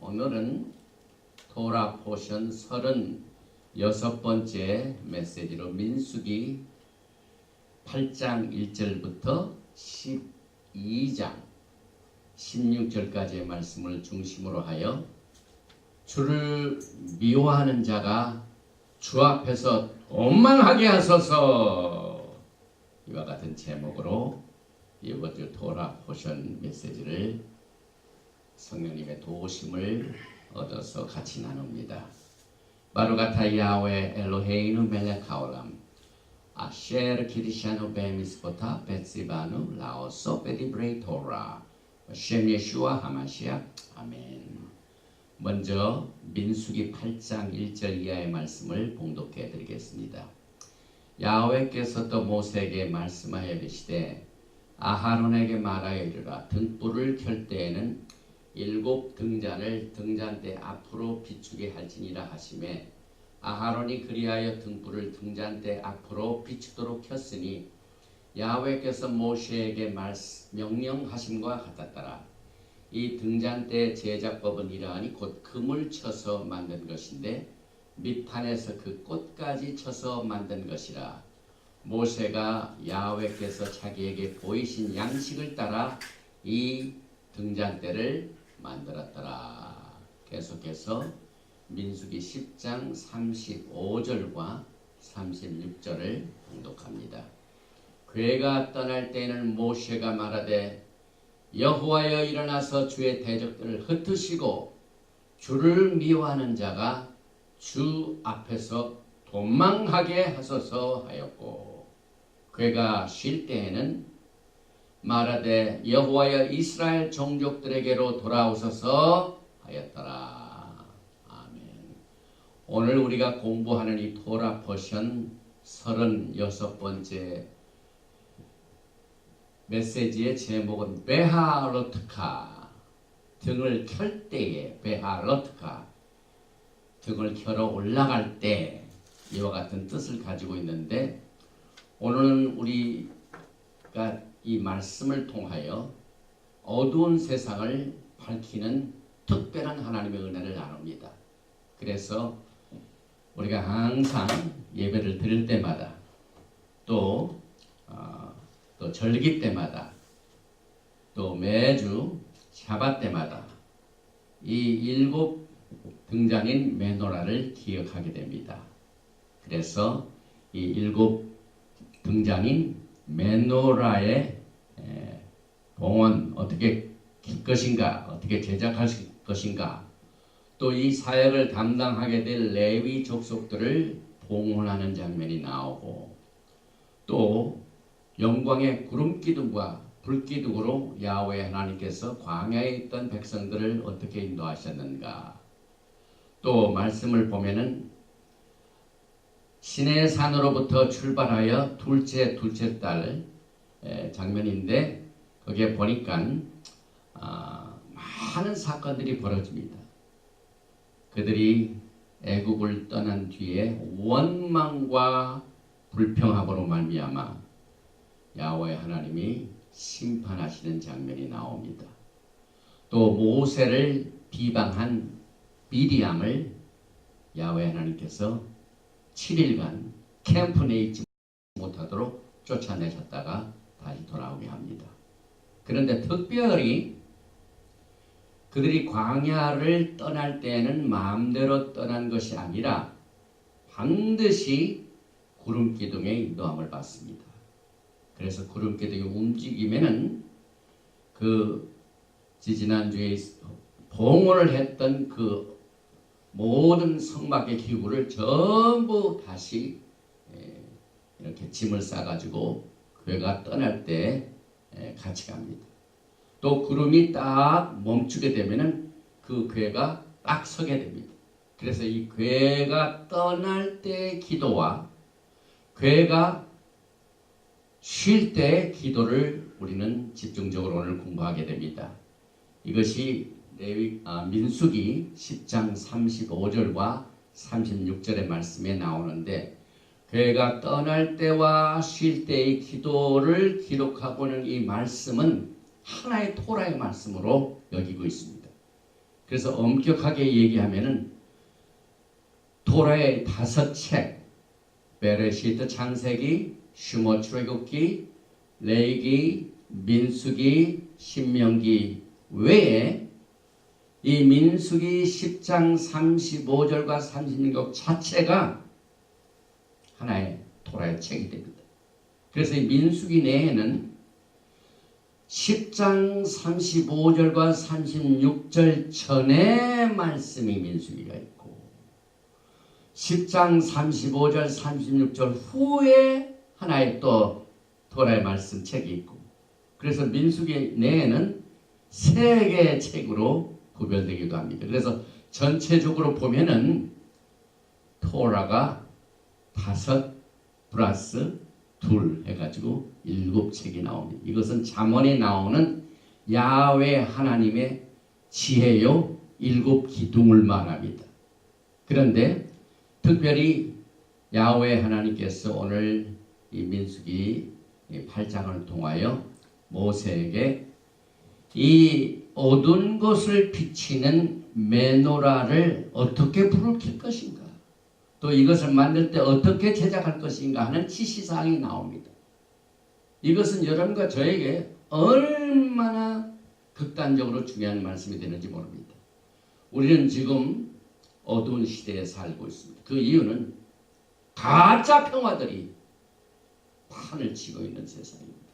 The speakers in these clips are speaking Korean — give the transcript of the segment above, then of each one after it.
오늘은 토라 포션 36번째 메시지로 민수기 8장 1절부터 12장 16절까지의 말씀을 중심으로 하여 주를 미워하는 자가 주 앞에서 원망하게 하소서, 이와 같은 제목으로 이번 주 토라 포션 메시지를 성령님의 도우심을 얻어서 같이 나눕니다. 바루가타 야훼 엘로헤이누 멜렉 하올람 아셰르 키리샤노 베미스포타 베시바누 라오소 베디브레이 토라 셴 예슈아 하마시아 아멘. 먼저 민수기 8장 1절 이하의 말씀을 봉독해 드리겠습니다. 야훼께서 또 모세에게 말씀하여 이르시되 아하론에게 말하여 이르라. 등불을 켤 때에는 7 등잔을 등잔대 앞으로 비추게 할지니라 하시매 아하론이 그리하여 등불을 등잔대 앞으로 비추도록 켰으니 야훼께서 모세에게 명령하심과 같았더라. 이 등잔대 제작법은 이러하니 곧 금을 쳐서 만든 것인데 밑판에서 그 꽃까지 쳐서 만든 것이라. 모세가 야훼께서 자기에게 보이신 양식을 따라 이 등잔대를 만들었더라. 계속해서 민수기 10장 35절과 36절을 봉독합니다. 괴가 떠날 때에는 모세가 말하되 여호와여 일어나서 주의 대적들을 흩으시고 주를 미워하는 자가 주 앞에서 도망하게 하소서 하였고, 괴가 쉴 때에는 말하되 여호와여 이스라엘 종족들에게로 돌아오소서 하였더라. 아멘. 오늘 우리가 공부하는 이 토라 포션 36번째 메시지의 제목은 베하로트카, 등을 켤 때에, 베하로트카, 등을 켜러 올라갈 때, 이와 같은 뜻을 가지고 있는데, 오늘은 우리가 이 말씀을 통하여 어두운 세상을 밝히는 특별한 하나님의 은혜를 나눕니다. 그래서 우리가 항상 예배를 드릴 때마다 또 절기 때마다 또 매주 샤밧 때마다 이 7 등잔인 메노라를 기억하게 됩니다. 그래서 이 7 등잔인 메노라의 봉헌 어떻게 킬 것인가, 어떻게 제작할 것인가, 또 이 사역을 담당하게 될 레위 족속들을 봉헌하는 장면이 나오고, 또 영광의 구름기둥과 불기둥으로 야훼 하나님께서 광야에 있던 백성들을 어떻게 인도하셨는가, 또 말씀을 보면은 시내 산으로부터 출발하여 둘째 달 장면인데, 거기에 보니까 많은 사건들이 벌어집니다. 그들이 애국을 떠난 뒤에 원망과 불평함으로 말미암아 야훼 하나님이 심판하시는 장면이 나옵니다. 또 모세를 비방한 미디암을 야훼 하나님께서 7일간 캠프 내에 있지 못하도록 쫓아내셨다가 다시 돌아오게 합니다. 그런데 특별히 그들이 광야를 떠날 때에는 마음대로 떠난 것이 아니라 반드시 구름기둥의 인도함을 받습니다. 그래서 구름기둥이 움직이면은 그 지지난주에 봉헌을 했던 그 모든 성막의 기구를 전부 다시 이렇게 짐을 싸가지고 괴가 떠날 때 같이 갑니다. 또 구름이 딱 멈추게 되면은 그 괴가 딱 서게 됩니다. 그래서 이 괴가 떠날 때의 기도와 괴가 쉴 때의 기도를 우리는 집중적으로 오늘 공부하게 됩니다. 이것이 민수기 10장 35절과 36절의 말씀에 나오는데, 괴가 떠날 때와 쉴 때의 기도를 기록하고는 이 말씀은 하나의 토라의 말씀으로 여기고 있습니다. 그래서 엄격하게 얘기하면은 토라의 5책, 베레시트 창세기, 슈모 출애굽기, 레위기, 민수기, 신명기 외에 이 민수기 10장 35절과 36절 자체가 하나의 토라의 책이 됩니다. 그래서 이 민수기 내에는 10장 35절과 36절 전에 말씀이 민수기가 있고 10장 35절 36절 후에 하나의 또 토라의 말씀 책이 있고 그래서 민수기 내에는 3개의 책으로 구별되기도 합니다. 그래서 전체적으로 보면은 토라가 5 플러스 2 해가지고 7책이 나옵니다. 이것은 잠언에 나오는 야훼 하나님의 지혜요 7 기둥을 말합니다. 그런데 특별히 야훼 하나님께서 오늘 이 민수기 8장을 통하여 모세에게 이 어두운 곳을 비치는 메노라를 어떻게 불을 켤 것인가 또 이것을 만들 때 어떻게 제작할 것인가 하는 지시사항이 나옵니다. 이것은 여러분과 저에게 얼마나 극단적으로 중요한 말씀이 되는지 모릅니다. 우리는 지금 어두운 시대에 살고 있습니다. 그 이유는 가짜 평화들이 판을 치고 있는 세상입니다.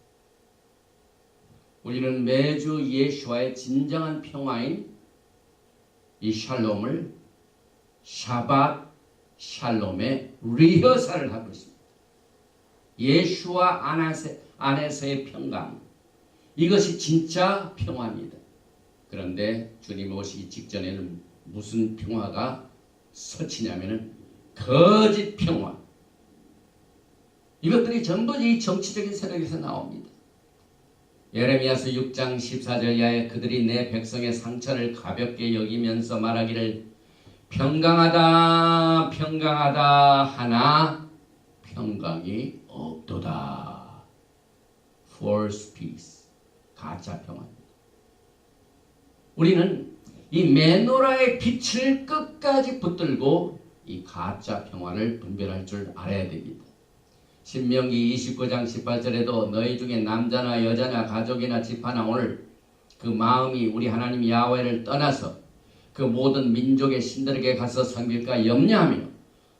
우리는 매주 예수와의 진정한 평화인 이 샬롬을 샤밧 샬롬의 리허설을 하고 있습니다. 예수와 안에서의 평강 이것이 진짜 평화입니다. 그런데 주님 오시기 직전에는 무슨 평화가 서치냐면은 거짓 평화 이것들이 전부 이 정치적인 세력에서 나옵니다. 예레미야서 6장 14절 이하에 그들이 내 백성의 상처를 가볍게 여기면서 말하기를 평강하다 평강하다 하나 평강이 없도다. False peace. 가짜 평화입니다. 우리는 이 메노라의 빛을 끝까지 붙들고 이 가짜 평화를 분별할 줄 알아야 됩니다. 신명기 29장 18절에도 너희 중에 남자나 여자나 가족이나 집하나 오늘 그 마음이 우리 하나님 야훼를 떠나서 그 모든 민족의 신들에게 가서 섬길까 염려하며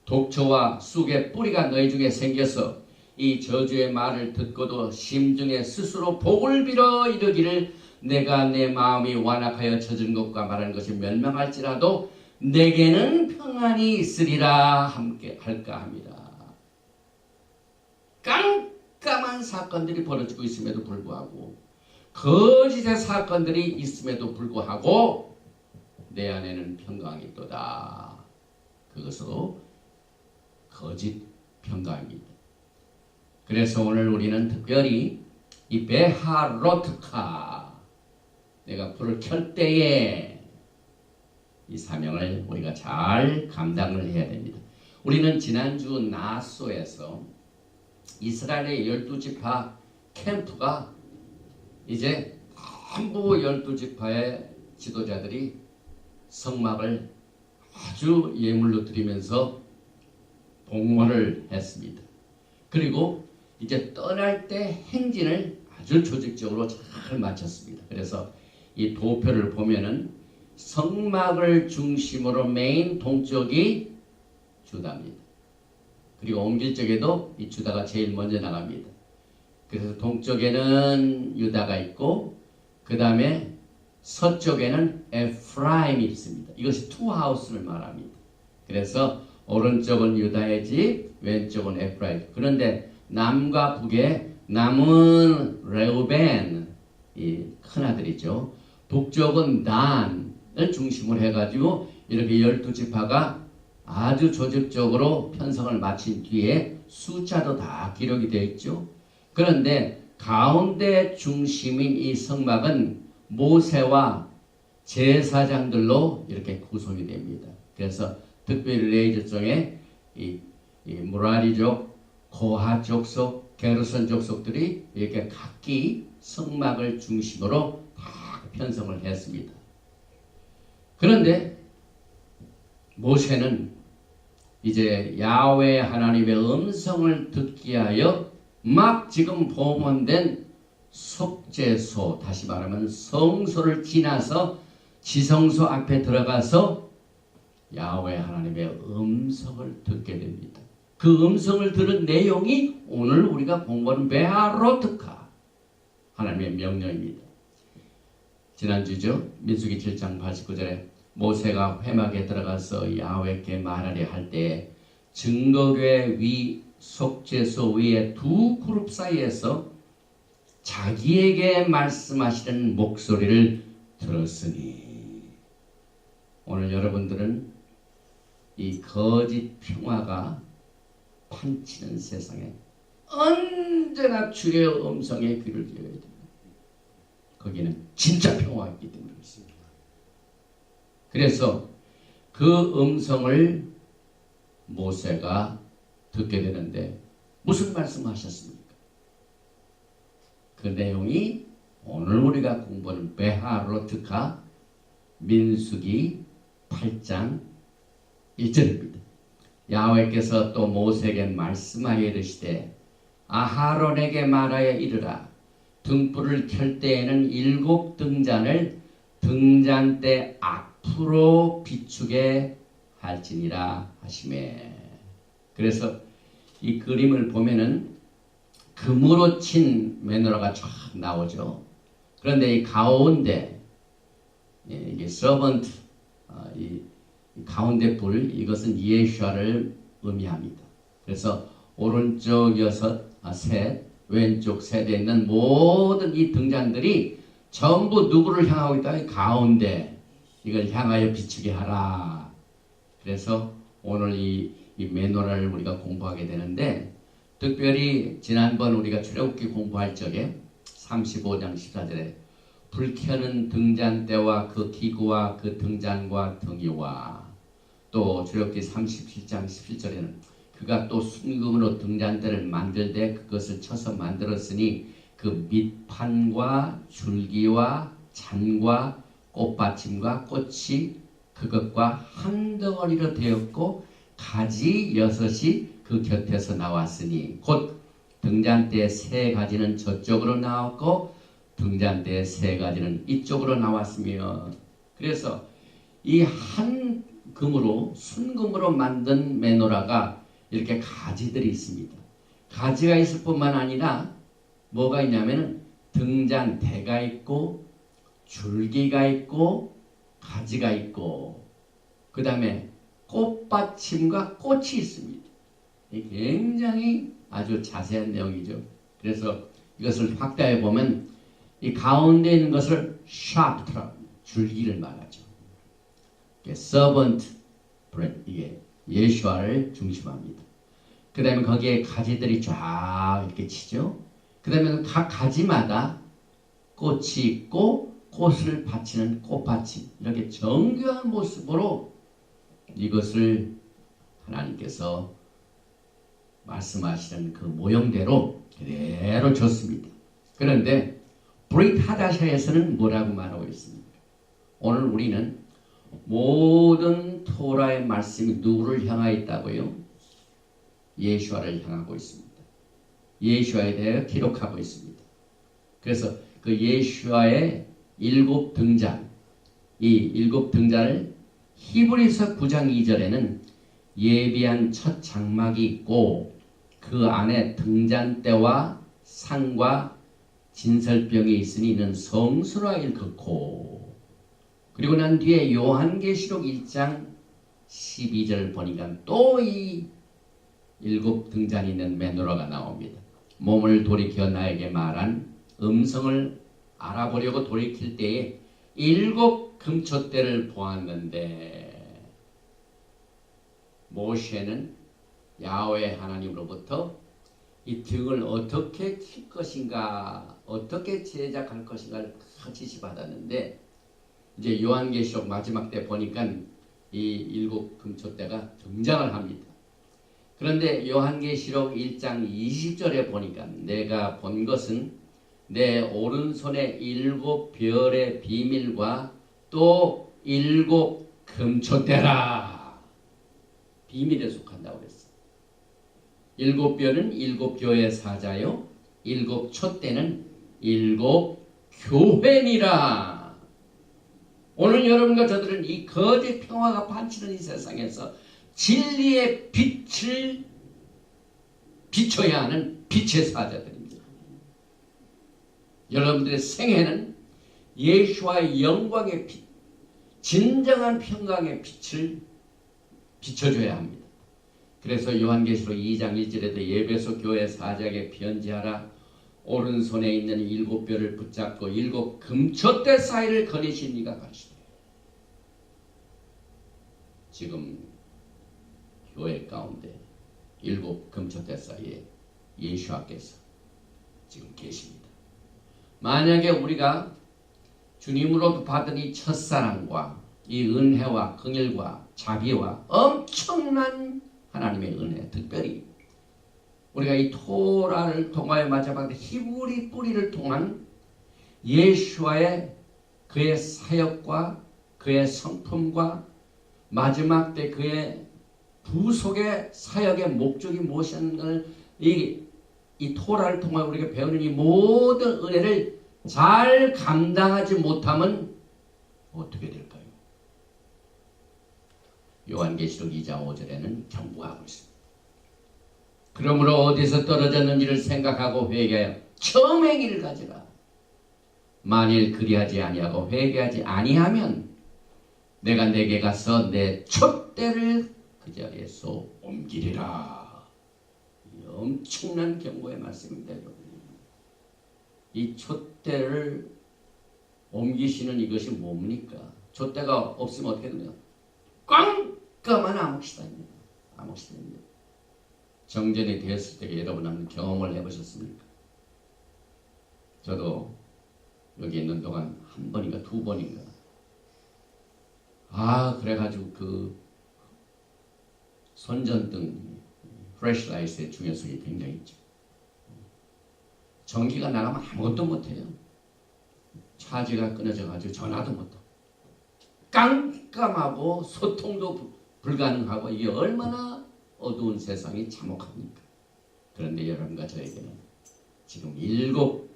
독초와 쑥의 뿌리가 너희 중에 생겨서 이 저주의 말을 듣고도 심중에 스스로 복을 빌어 이르기를 내가 내 마음이 완악하여 젖은 것과 말하는 것이 멸망할지라도 내게는 평안이 있으리라 함께 할까 합니다. 깜깜한 사건들이 벌어지고 있음에도 불구하고 거짓의 사건들이 있음에도 불구하고 내 안에는 평강이 있도다. 그것으로 거짓 평강입니다. 그래서 오늘 우리는 특별히 이 베하로트카 내가 불을 켤 때에 이 사명을 우리가 잘 감당을 해야 됩니다. 우리는 지난주 나소에서 이스라엘의 12지파 캠프가 이제 전부 12지파의 지도자들이 성막을 아주 예물로 드리면서 봉헌을 했습니다. 그리고 이제 떠날 때 행진을 아주 조직적으로 잘 마쳤습니다. 그래서 이 도표를 보면은 성막을 중심으로 메인 동쪽이 주다입니다. 그리고 옮길 적에도 이 주다가 제일 먼저 나갑니다. 그래서 동쪽에는 유다가 있고 그 다음에 서쪽에는 에프라임이 있습니다. 이것이 투하우스를 말합니다. 그래서 오른쪽은 유다의 집, 왼쪽은 에프라임. 그런데 남과 북에 남은 레우벤, 이 큰아들이죠. 북쪽은 단을 중심으로 해가지고 이렇게 12지파가 아주 조직적으로 편성을 마친 뒤에 숫자도 다 기록이 되어 있죠. 그런데 가운데 중심인 이 성막은 모세와 제사장들로 이렇게 구성이 됩니다. 그래서 특별히 레위지 중에 이 무라리족, 고핫 족속, 게르손 족속들이 이렇게 각기 성막을 중심으로 다 편성을 했습니다. 그런데 모세는 이제 야훼 하나님의 음성을 듣기 위하여 막 지금 봉헌된 속죄소, 다시 말하면 성소를 지나서 지성소 앞에 들어가서 야훼 하나님의 음성을 듣게 됩니다. 그 음성을 들은 내용이 오늘 우리가 공부하는 베하로트카, 하나님의 명령입니다. 지난주죠. 민수기 7장 89절에 모세가 회막에 들어가서 야훼께 말하려 할 때 증거궤 위 속죄소 위에 두 그룹 사이에서 자기에게 말씀하시는 목소리를 들었으니, 오늘 여러분들은 이 거짓 평화가 판치는 세상에 언제나 주의 음성에 귀를 기울여야 됩니다. 거기는 진짜 평화가 있기 때문에 그렇습니다. 그래서 그 음성을 모세가 듣게 되는데 무슨 말씀하셨습니까? 그 내용이 오늘 우리가 공부하는 베하로트카 민수기 8장 1절입니다. 야훼께서 또 모세에게 말씀하여 이르시되 아하론에게 말하여 이르라. 등불을 켤 때에는 7 등잔을 등잔대 앞으로 비추게 할지니라 하시매. 그래서 이 그림을 보면은 금으로 친 메노라가 쫙 나오죠. 그런데 이 가운데 이게 서번트, 이 가운데 불, 이것은 예수아를 의미합니다. 그래서 오른쪽 6, 셋, 왼쪽 셋에 있는 모든 이 등잔들이 전부 누구를 향하고 있다? 이 가운데 이걸 향하여 비추게 하라. 그래서 오늘 이 메노라를 우리가 공부하게 되는데, 특별히 지난번 우리가 출애굽기 공부할 적에 35장 14절에 불 켜는 등잔대와 그 기구와 그 등잔과 등이와, 또 출애굽기 37장 17절에는 그가 또 순금으로 등잔대를 만들되 그것을 쳐서 만들었으니 그 밑판과 줄기와 잔과 꽃받침과 꽃이 그것과 한 덩어리로 되었고 가지 6이 그 곁에서 나왔으니, 곧 등잔대 3가지는 저쪽으로 나왔고 등잔대 3가지는 이쪽으로 나왔으며, 그래서 이 한 금으로 순금으로 만든 메노라가 이렇게 가지들이 있습니다. 가지가 있을 뿐만 아니라 뭐가 있냐면은 등잔대가 있고 줄기가 있고 가지가 있고 그 다음에 꽃받침과 꽃이 있습니다. 굉장히 아주 자세한 내용이죠. 그래서 이것을 확대해 보면 이 가운데 있는 것을 샤프트라고 줄기를 말하죠. 서번트 브레드, 이게 예수아를 중심합니다. 그 다음에 거기에 가지들이 쫙 이렇게 치죠. 그 다음에 각 가지마다 꽃이 있고 꽃을 받치는 꽃받침, 이렇게 정교한 모습으로 이것을 하나님께서 말씀하시는 그 모형대로 그대로 줬습니다. 그런데 브릿 하다샤에서는 뭐라고 말하고 있습니까? 오늘 우리는 모든 토라의 말씀이 누구를 향하여 있다고요? 예수아를 향하고 있습니다. 예수아에 대해 기록하고 있습니다. 그래서 그 예수아의 7 등잔, 이 7 등잔을 히브리서 9장 2절에는 예비한 첫 장막이 있고 그 안에 등잔대와 상과 진설병이 있으니 이는 성수라 일컫고, 그리고 난 뒤에 요한계시록 1장 12절 보니까 또 이 7 등잔이 있는 메노라가 나옵니다. 몸을 돌이켜 나에게 말한 음성을 알아보려고 돌이킬 때에 7 금촛대를 보았는데, 모세는 야훼 하나님으로부터 이 등을 어떻게 킬 것인가, 어떻게 제작할 것인가를 다 지시받았는데, 이제 요한계시록 마지막 때 보니까 이 7 금촛대가 등장을 합니다. 그런데 요한계시록 1장 20절에 보니까 내가 본 것은 내 오른손에 7 별의 비밀과 또 일곱 금초대라. 비밀에 속한다고 그랬어. 일곱 뼈는 일곱 교회 사자요. 일곱 촛대는 일곱 교회니라. 오늘 여러분과 저들은 이 거짓 평화가 판치는 이 세상에서 진리의 빛을 비춰야 하는 빛의 사자들입니다. 여러분들의 생애는 예수와의 영광의 빛, 진정한 평강의 빛을 비춰줘야 합니다. 그래서 요한계시록 2장 1절에도 예배소 교회 사자에게 편지하라. 오른손에 있는 일곱 뼈를 붙잡고 일곱 금촛대 사이를 거니신 이가 가시되. 지금 교회 가운데 일곱 금촛대 사이에 예수께서 지금 계십니다. 만약에 우리가 주님으로부터 받은 이 첫사랑과 이 은혜와 긍휼과 자비와 엄청난 하나님의 은혜, 특별히 우리가 이 토라를 통하여 맞아봤는데 히브리 뿌리를 통한 예수와의 그의 사역과 그의 성품과 마지막 때 그의 부속의 사역의 목적이 무엇인가를 이 토라를 통하여 우리가 배우는 이 모든 은혜를 잘 감당하지 못하면 어떻게 될까요? 요한계시록 2장 5절에는 경고하고 있습니다. 그러므로 어디서 떨어졌는지를 생각하고 회개하여 처음 행위를 가지라. 만일 그리하지 아니하고 회개하지 아니하면 내가 내게 가서 내 촛대를 그 자리에서 옮기리라. 이 엄청난 경고의 말씀입니다, 여러분. 이 촛대를 옮기시는 이것이 뭡니까? 촛대가 없으면 어떻게 됩니까? 깜깜한 암흑시대입니다. 암흑시대입니다. 정전이 되었을 때 여러분은 경험을 해보셨습니까? 저도 여기 있는 동안 한 번인가 두 번인가 그래가지고 그 손전등 플래시라이트의 중요성이 굉장히 있죠. 전기가 나가면 아무것도 못해요. 차지가 끊어져가지고 전화도 못하고 깜깜하고 소통도 불가능하고 이게 얼마나 어두운 세상이 참혹합니까? 그런데 여러분과 저에게는 지금 일곱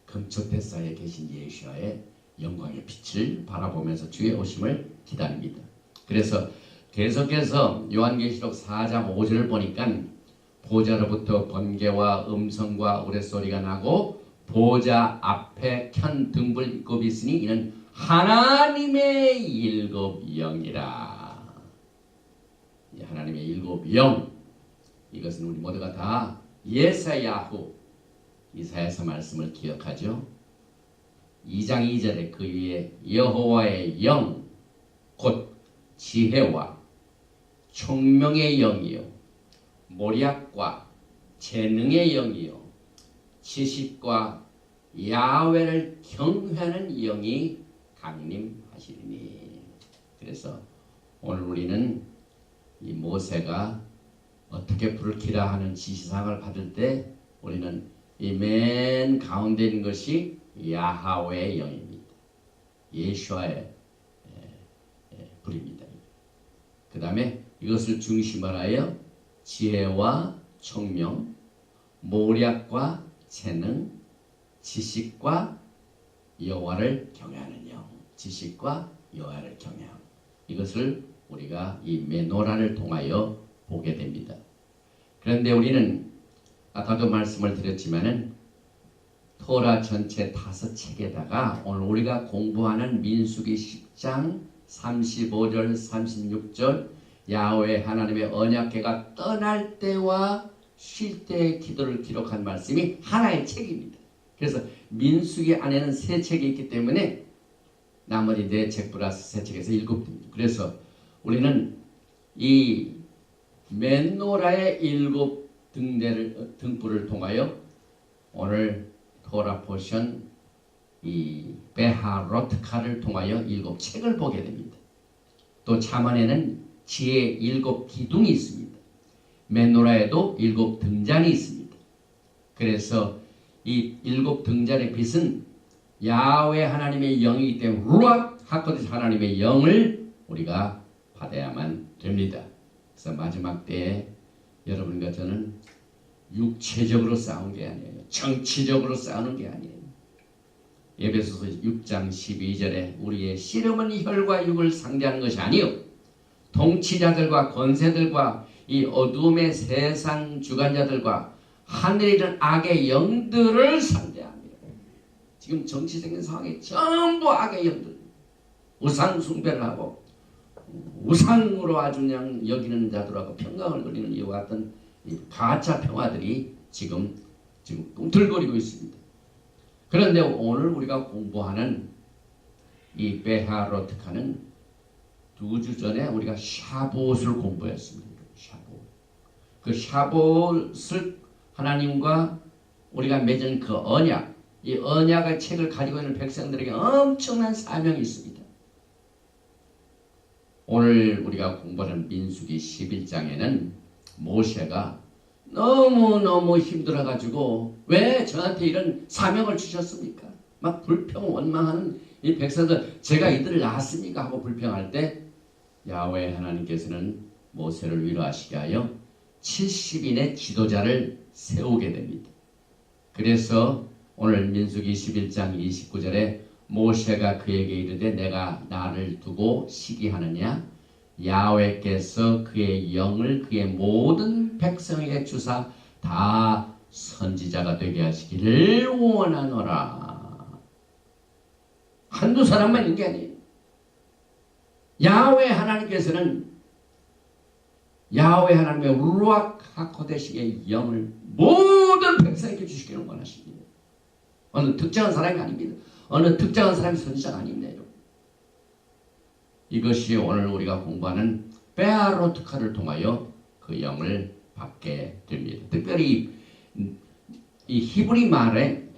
금초대사에 계신 예수와의 영광의 빛을 바라보면서 주의 오심을 기다립니다. 그래서 계속해서 요한계시록 4장 5절을 보니까 보좌로부터 번개와 음성과 우레소리가 나고 보좌 앞에 켠 등불 일곱이 있으니 이는 하나님의 일곱 영이라. 이 하나님의 일곱 영, 이것은 우리 모두가 다 예사야후 이사야서 말씀을 기억하죠. 2장 2절에 그 위에 여호와의 영 곧 지혜와 총명의 영이요 모략과 재능의 영이요 지식과 야훼를 경외하는 영이 강림하시리니. 그래서 오늘 우리는 이 모세가 어떻게 불을 켜라 하는 지시사항을 받을 때 우리는 이 맨 가운데 있는 것이 야하웨의 영입니다. 예수와의 불입니다. 그 다음에 이것을 중심으로 하여 지혜와 총명, 모략과 재능, 지식과 여호와를 경외하는 영, 지식과 여호와를 경외함. 이것을 우리가 이 메노라를 통하여 보게 됩니다. 그런데 우리는 아까도 말씀을 드렸지만은 토라 전체 5책에다가 오늘 우리가 공부하는 민수기 10장 35절 36절 야훼 하나님의 언약궤가 떠날 때와 쉴 때의 기도를 기록한 말씀이 하나의 책입니다. 그래서 민수기 안에는 3책이 있기 때문에 나머지 4책 플러스 3책에서 7등입니다. 그래서 우리는 이 맨노라의 7등불을 통하여 오늘 토라 포션 이 베하로트카를 통하여 7책을 보게 됩니다. 또 잠언에는 지혜의 7기둥이 있습니다. 맨노라에도 7등잔이 있습니다. 그래서 이 7등잔의 빛은 야훼 하나님의 영이기 때문에 루악 하코데시 하나님의 영을 우리가 받아야만 됩니다. 그래서 마지막 때에 여러분과 저는 육체적으로 싸운 게 아니에요. 정치적으로 싸우는 게 아니에요. 에베소서 6장 12절에 우리의 씨름은 혈과 육을 상대하는 것이 아니요 통치자들과 권세들과 이 어둠의 세상 주관자들과 하늘에 있는 악의 영들을 상대합니다. 지금 정치적인 상황이 전부 악의 영들, 우상 숭배를 하고 우상으로 아주 그냥 여기는 자들하고 평강을 그리는 이와 같은 이 가짜 평화들이 지금 꿈틀거리고 있습니다. 그런데 오늘 우리가 공부하는 이 베하로트카는 2주 전에 우리가 샤봇을 공부했습니다. 샤봇. 그 샤봇을 하나님과 우리가 맺은 그 언약, 이 언약의 책을 가지고 있는 백성들에게 엄청난 사명이 있습니다. 오늘 우리가 공부하는 민수기 11장에는 모세가 너무너무 힘들어가지고 왜 저한테 이런 사명을 주셨습니까? 막 불평 원망하는 이 백성들, 제가 이들을 낳았습니까? 하고 불평할 때 야훼 하나님께서는 모세를 위로하시게 하여 70인의 지도자를 세우게 됩니다. 그래서 오늘 민수기 11장 29절에 모세가 그에게 이르되 내가 나를 두고 시기하느냐? 야훼께서 그의 영을 그의 모든 백성에게 주사 다 선지자가 되게 하시기를 원하노라. 한두 사람만 있는 게 아니에요. 야훼 하나님께서는 야훼 하나님의 루악 하코데시의 영을 모든 백성에게 주시기를 원하십니다. 어느 특정한 사람이 아닙니다. 어느 특정한 사람이 선지자가 아닙니다. 이것이 오늘 우리가 공부하는 베하로트카를 통하여 그 영을 받게 됩니다. 특별히 이 히브리 말에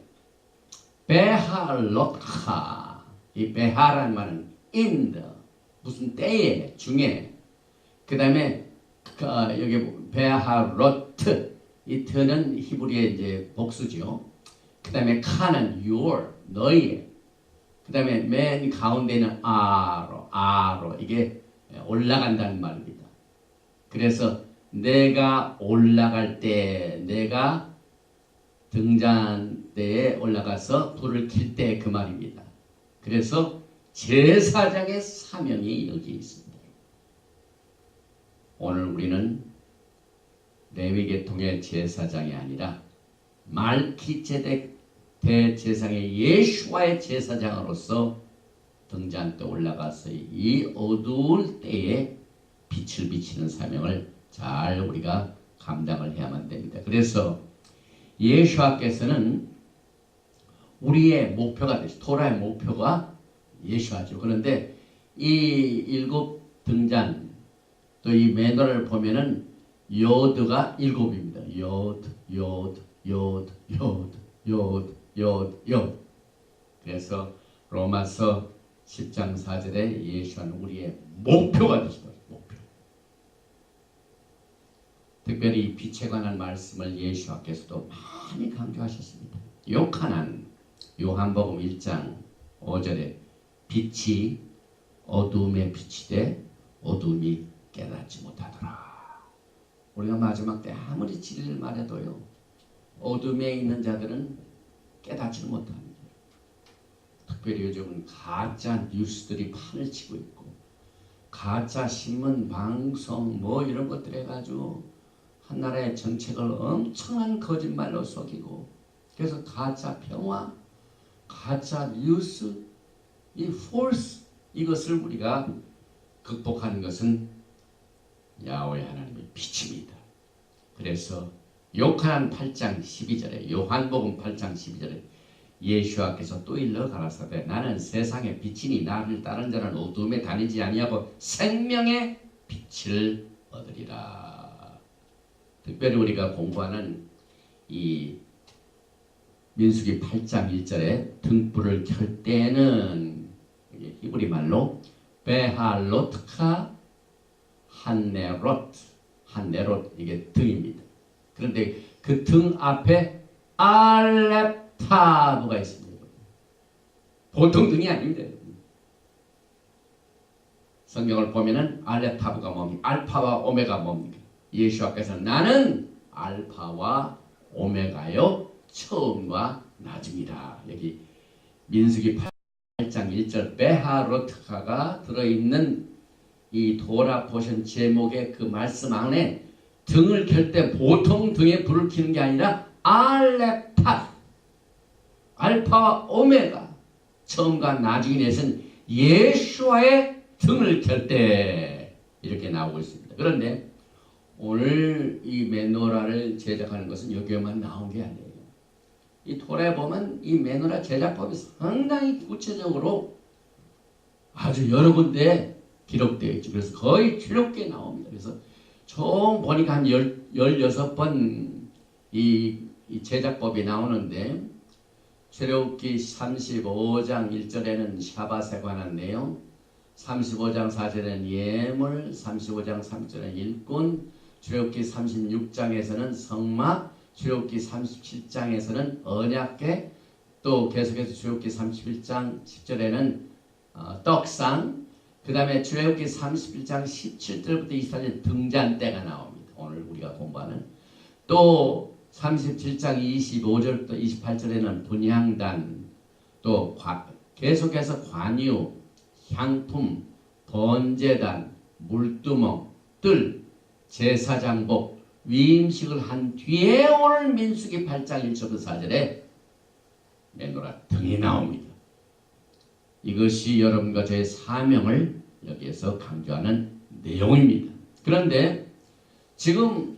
베하로트카, 이 베하라는 말은 in the, 무슨 때에, 중에, 그 다음에 여기 베하로트, 이 트는 히브리의 이제 복수죠. 그 다음에 카는 your, 너희의, 그 다음에 맨 가운데는 아로 이게 올라간다는 말입니다. 그래서 내가 올라갈 때, 내가 등잔대에 올라가서 불을 켤 때 그 말입니다. 그래서 제사장의 사명이 여기 있습니다. 오늘 우리는 레위계통의 제사장이 아니라 말키제덱 대제사장의 예수와의 제사장으로서 등잔대 올라가서 이 어두울 때에 빛을 비치는 사명을 잘 우리가 감당을 해야만 됩니다. 그래서 예수와께서는 우리의 목표가 되죠. 토라의 목표가 예수와죠. 그런데 이 7 등잔 또 이 매너를 보면은 요드가 7입니다. 요드. 그래서 로마서 10장 4절에 예수는 우리의 목표가 되시다. 목표. 특별히 빛에 관한 말씀을 예수께서도 많이 강조하셨습니다. 요한복음 1장 5절에 빛이 어둠에 비치되 어둠이 깨닫지 못하더라. 우리가 마지막 때 아무리 진리를 말해도요, 어둠에 있는 자들은 깨닫지 못합니다. 특별히 요즘은 가짜 뉴스들이 판을 치고 있고 가짜 신문, 방송 뭐 이런 것들 해가지고 한 나라의 정책을 엄청난 거짓말로 속이고, 그래서 가짜 평화, 가짜 뉴스, 이 force, 이것을 우리가 극복하는 것은 야훼 하나님의 빛입니다. 그래서 요한복음 8장 12절에 요한복음 8장 12절에 예수께서 또 일러 가라사대 나는 세상의 빛이니 나를 따른 자는 어둠에 다니지 아니하고 생명의 빛을 얻으리라. 특별히 우리가 공부하는 이 민수기 8장 1절에 등불을 켤 때는 히브리 말로 베할로트카 한네롯 이게 등입니다. 그런데 그 등 앞에 알렙타브가 있습니다. 보통 등이 아닙니다. 성경을 보면은 알레타브가 뭡니까? 알파와 오메가 뭡니까? 예수께서 나는 알파와 오메가요 처음과 나중이라. 여기 민수기 8장 1절 베하로트카가 들어있는 이 도라 포션 제목의 그 말씀 안에 등을 켤 때 보통 등에 불을 켜는 게 아니라 알레타 알파와 오메가 처음과 나중에 내선 예수와의 등을 켤 때 이렇게 나오고 있습니다. 그런데 오늘 이 메노라를 제작하는 것은 여기에만 나온 게 아니에요. 이 토라에 보면 이 메노라 제작법이 상당히 구체적으로 아주 여러 군데 기록되어 있죠. 그래서 거의 7개 나옵니다. 그래서 총 보니까 한 16번 이 제작법이 나오는데 출애굽기 35장 1절에는 샤밧에 관한 내용, 35장 4절에는 예물, 35장 3절에는 일꾼, 출애굽기 36장에서는 성막, 출애굽기 37장에서는 언약궤, 또 계속해서 출애굽기 31장 10절에는 떡상, 그 다음에 출애굽기 31장 17절부터 24절 등잔대가 나옵니다. 오늘 우리가 공부하는. 또 37장 25절부터 28절에는 분향단, 또 계속해서 관유, 향품, 번제단, 물두멍, 뜰, 제사장복, 위임식을 한 뒤에 오늘 민수기 8장 1절부터 4절에 메노라 등이 나옵니다. 이것이 여러분과 저의 사명을 여기에서 강조하는 내용입니다. 그런데 지금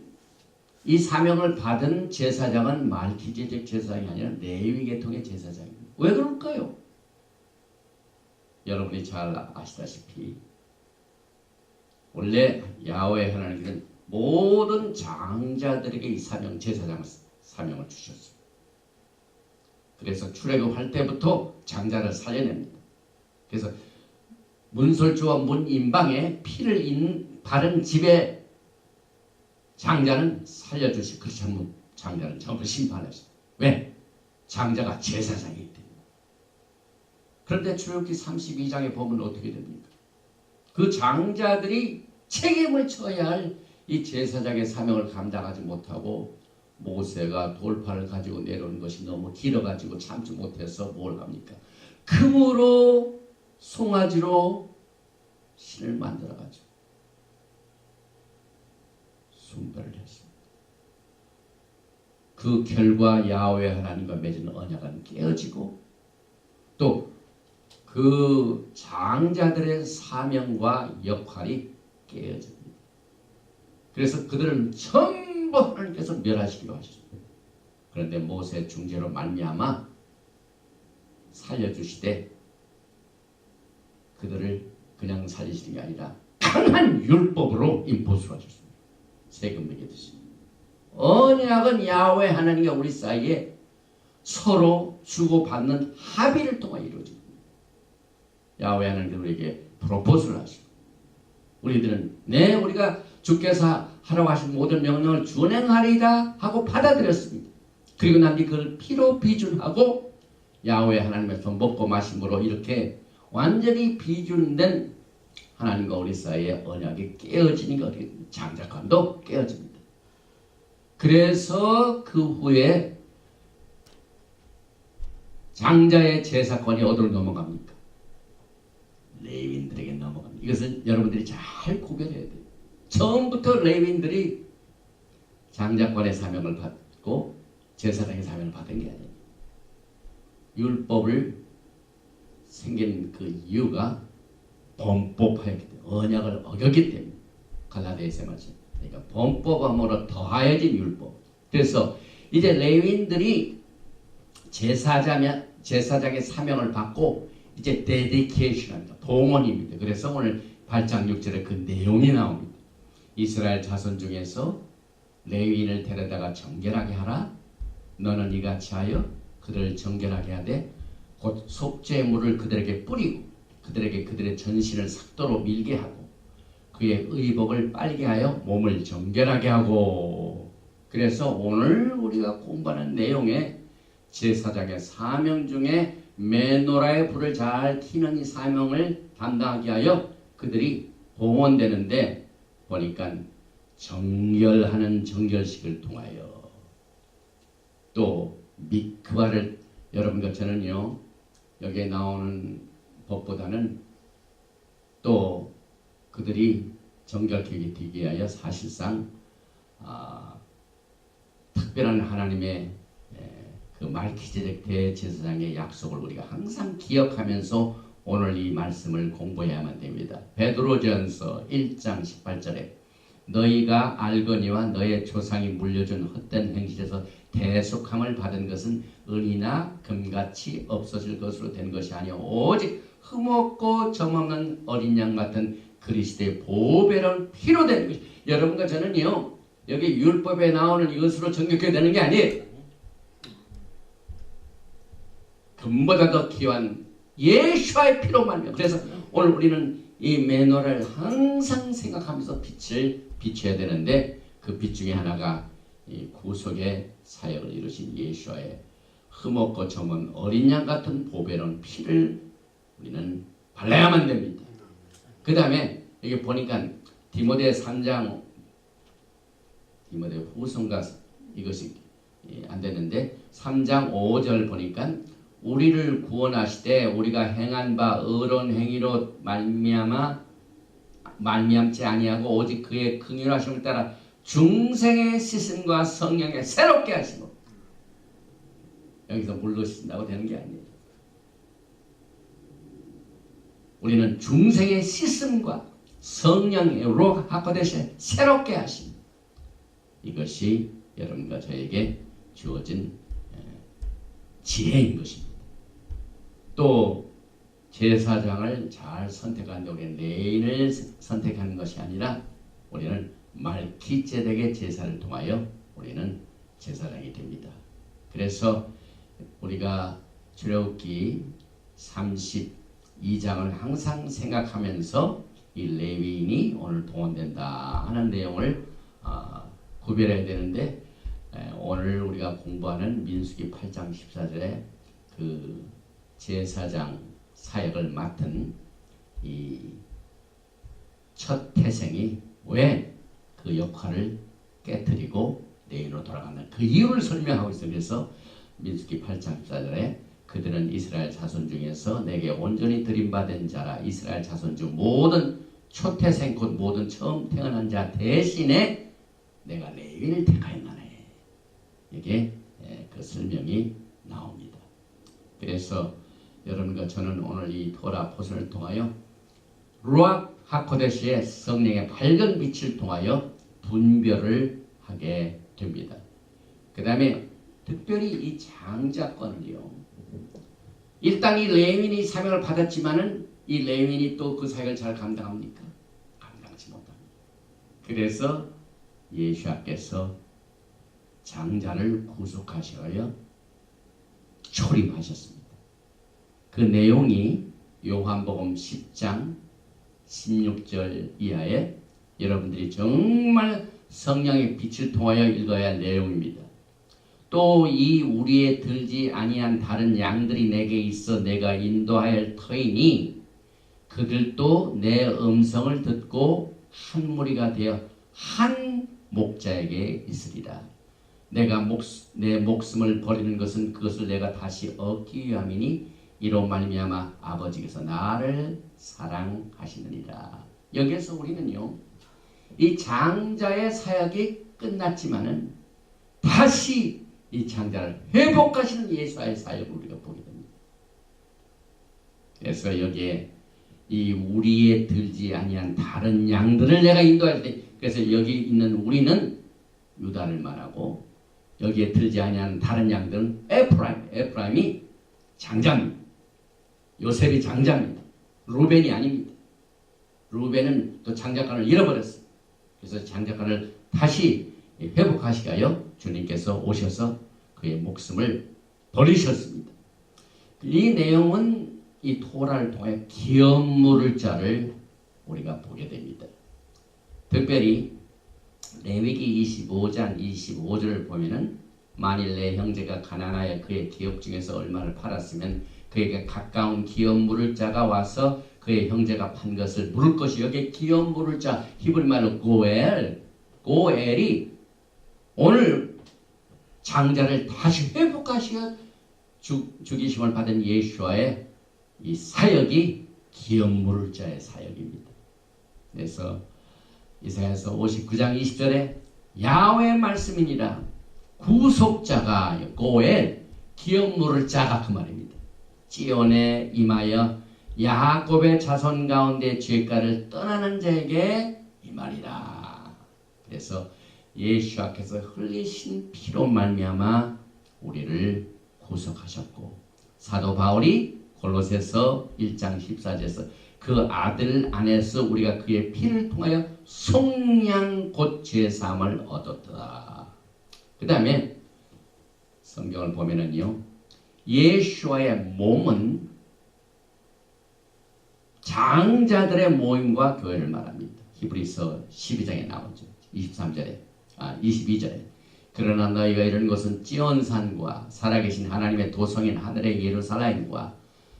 이 사명을 받은 제사장은 말기제적 제사장이 아니라 레위 계통의 제사장입니다. 왜 그럴까요? 여러분이 잘 아시다시피 원래 야훼 하나님께서는 모든 장자들에게 이 사명, 제사장 사명을 주셨어요. 그래서 출애굽할 때부터 장자를 살려냅니다. 그래서 문설주와 문인방에 피를 바른 집에 장자는 살려주시, 그렇지 않으면 장자는 전부 심판하시죠. 왜? 장자가 제사장이기 때문에. 그런데 출애굽기 32장에 보면 어떻게 됩니까? 그 장자들이 책임을 져야 할 이 제사장의 사명을 감당하지 못하고 모세가 돌팔을 가지고 내려오는 것이 너무 길어가지고 참지 못해서 뭘 합니까? 금으로 송아지로 신을 만들어가지고 숭배를 했습니다. 그 결과 야훼 하나님과 맺은 언약은 깨어지고 또 그 장자들의 사명과 역할이 깨어집니다. 그래서 그들은 전부 하나님께서 멸하시기로 하셨습니다. 그런데 모세 중재로 말미암아 살려주시되 그들을 그냥 살리시는 게 아니라 강한 율법으로 임포수를 하셨습니다. 세금 매겨드십니다. 언약은 야훼 하나님과 우리 사이에 서로 주고받는 합의를 통해 이루어집니다. 야훼 하나님께서 우리에게 프로포즈를 하시고 우리들은 우리가 주께서 하라고 하신 모든 명령을 준행하리이다 하고 받아들였습니다. 그리고 난 뒤 그걸 피로 비준하고 야훼 하나님의 손 먹고 마심으로 이렇게 완전히 비준된 하나님과 우리 사이의 언약이 깨어지니까 장자감도 깨어집니다. 그래서 그 후에 장자의 제사권이 어디로 넘어갑니까? 레위인들에게 넘어갑니다. 이것은 여러분들이 잘 구별해야 돼요. 처음부터 레위인들이 장자권의 사명을 받고 제사장의 사명을 받은 게 아니에요. 율법을 생긴 그 이유가 범법하였기 때문에, 언약을 어겼기 때문에. 갈라디아서 말씀. 그러니까 범법함으로 더하여진 율법. 그래서 이제 레위인들이 제사장의 사명을 받고 이제 데디케이션합니다. 봉헌입니다. 그래서 오늘 8장 6절에 그 내용이 나옵니다. 이스라엘 자손 중에서 레위인을 데려다가 정결하게 하라. 너는 이같이 하여 그들을 정결하게 하되 곧 속죄물을 그들에게 뿌리고 그들에게 그들의 전신을 삭도로 밀게 하고 그의 의복을 빨게 하여 몸을 정결하게 하고. 그래서 오늘 우리가 공부하는 내용의 제사장의 사명 중에 메노라의 불을 잘 켜는 이 사명을 담당하게 하여 그들이 봉헌되는데 보니까 정결하는 정결식을 통하여 또 미크바를 여러분과 저는요 여기에 나오는 법보다는 또 그들이 정결케 되기 위하여 사실상 특별한 하나님의 그 말키제덱 대제사장의 약속을 우리가 항상 기억하면서 오늘 이 말씀을 공부해야만 됩니다. 베드로전서 1장 18절에 너희가 알거니와 너의 조상이 물려준 헛된 행실에서 대속함을 받은 것은 은이나 금같이 없어질 것으로 된 것이 아니오 오직 흠없고 점없는 어린 양 같은 그리스도의 보배로운 피로 된 것이. 여러분과 저는요 여기 율법에 나오는 이것으로 정결케 되는 게 아니에요. 금보다 더 귀한 예수와의 피로 말미암아. 그래서 오늘 우리는 이 메노라를 항상 생각하면서 빛을 비춰야 되는데 그 빛 중에 하나가 이 구속의 사역을 이루신 예수와의 흠없고 점은 어린 양 같은 보배로운 피를 우리는 발라야만 됩니다. 그 다음에 여기 보니까 디모데 3장 디모데 후서인가 이것이 안 되는데 3장 5절 보니까 우리를 구원하시되 우리가 행한 바 의로운 행위로 말미암지 아니하고 오직 그의 긍휼하심을 따라 중생의 씻음과 성령의 새롭게 하시고. 여기서 물로 씻는다고 되는 게 아니에요. 우리는 중생의 씻음과 성령의 로하코데시에 새롭게 하심. 이것이 여러분과 저에게 주어진 지혜인 것입니다. 또 제사장을 잘 선택하는데 우리는 레인을 선택하는 것이 아니라 우리는 말키제덱의 제사를 통하여 우리는 제사장이 됩니다. 그래서 우리가 출애굽기 32장을 항상 생각하면서 이 레위인이 오늘 동원된다 하는 내용을 구별해야 되는데 오늘 우리가 공부하는 민수기 8장 14절에 그 제사장 사역을 맡은 이 첫 태생이 왜 그 역할을 깨뜨리고 레위인으로 돌아가는 그 이유를 설명하고 있어요. 그래서 민수기 8장 14절에 그들은 이스라엘 자손 중에서 내게 온전히 드림받은 자라 이스라엘 자손 중 모든 초태생 곧 모든 처음 태어난 자 대신에 내가 레위인을 택하였나네. 이게 그 설명이 나옵니다. 그래서 여러분과 저는 오늘 이 토라 포선을 통하여 루악 하코데시의 성령의 밝은 빛을 통하여 분별을 하게 됩니다. 그 다음에 특별히 이 장자권을요. 일단 이 레위인이 사명을 받았지만은 이 레위인이 또 그 사역을 잘 감당합니까? 감당하지 못합니다. 그래서 예수께서 장자를 구속하시어 초림하셨습니다. 그 내용이 요한복음 10장 16절 이하에 여러분들이 정말 성령의 빛을 통하여 읽어야 할 내용입니다. 또 이 우리에 들지 아니한 다른 양들이 내게 있어 내가 인도하여 터이니 그들도 내 음성을 듣고 한 무리가 되어 한 목자에게 있으리라. 내가 내 목숨을 버리는 것은 그것을 내가 다시 얻기 위함이니 이로 말미암아 아버지께서 나를 사랑하시느니라. 여기에서 우리는요 이 장자의 사역이 끝났지만은 다시 이 장자를 회복하시는 예수의 사역을 우리가 보게 됩니다. 그래서 여기에 이 우리에 들지 아니한 다른 양들을 내가 인도할 때, 그래서 여기 있는 우리는 유다를 말하고 여기에 들지 아니한 다른 양들은 에프라임이 장자입니다. 요셉이 장자입니다. 루벤이 아닙니다. 루벤은 또 장자권을 잃어버렸어요. 그래서 장자권을 다시 회복하시기 위하여 주님께서 오셔서 그의 목숨을 버리셨습니다. 이 내용은 이 토라를 통해 기업 물을 자를 우리가 보게 됩니다. 특별히 레위기 25장 25절을 보면은 만일 내 형제가 가난하여 그의 기업 중에서 얼마를 팔았으면 그에게 가까운 기업 물을 자가 와서 그의 형제가 판 것을 물을 것이 여기에 기업 물을 자 히브리 말로 고엘이 오늘 장자를 다시 회복하시어 죽이심을 받은 예수와의 이 사역이 기업 물을 자의 사역입니다. 그래서 이사야서 59장 20절에 야훼의 말씀이니라 구속자가 고엘 기업 물을 자가 그 말입니다. 지온에 임하여 야곱의 자손 가운데 죄가를 떠나는 자에게 이 말이라. 그래서 예수께서 흘리신 피로 말미암아 우리를 구속하셨고 사도 바울이 골로새서 1장 14절에서 그 아들 안에서 우리가 그의 피를 통하여 속량 곧 죄사함을 얻었다. 그 다음에 성경을 보면은요, 예수와의 몸은 장자들의 모임과 교회를 말합니다. 히브리서 12장에 나오죠. 22절에 그러나 너희가 이런 것은 찌온산과 살아계신 하나님의 도성인 하늘의 예루살렘과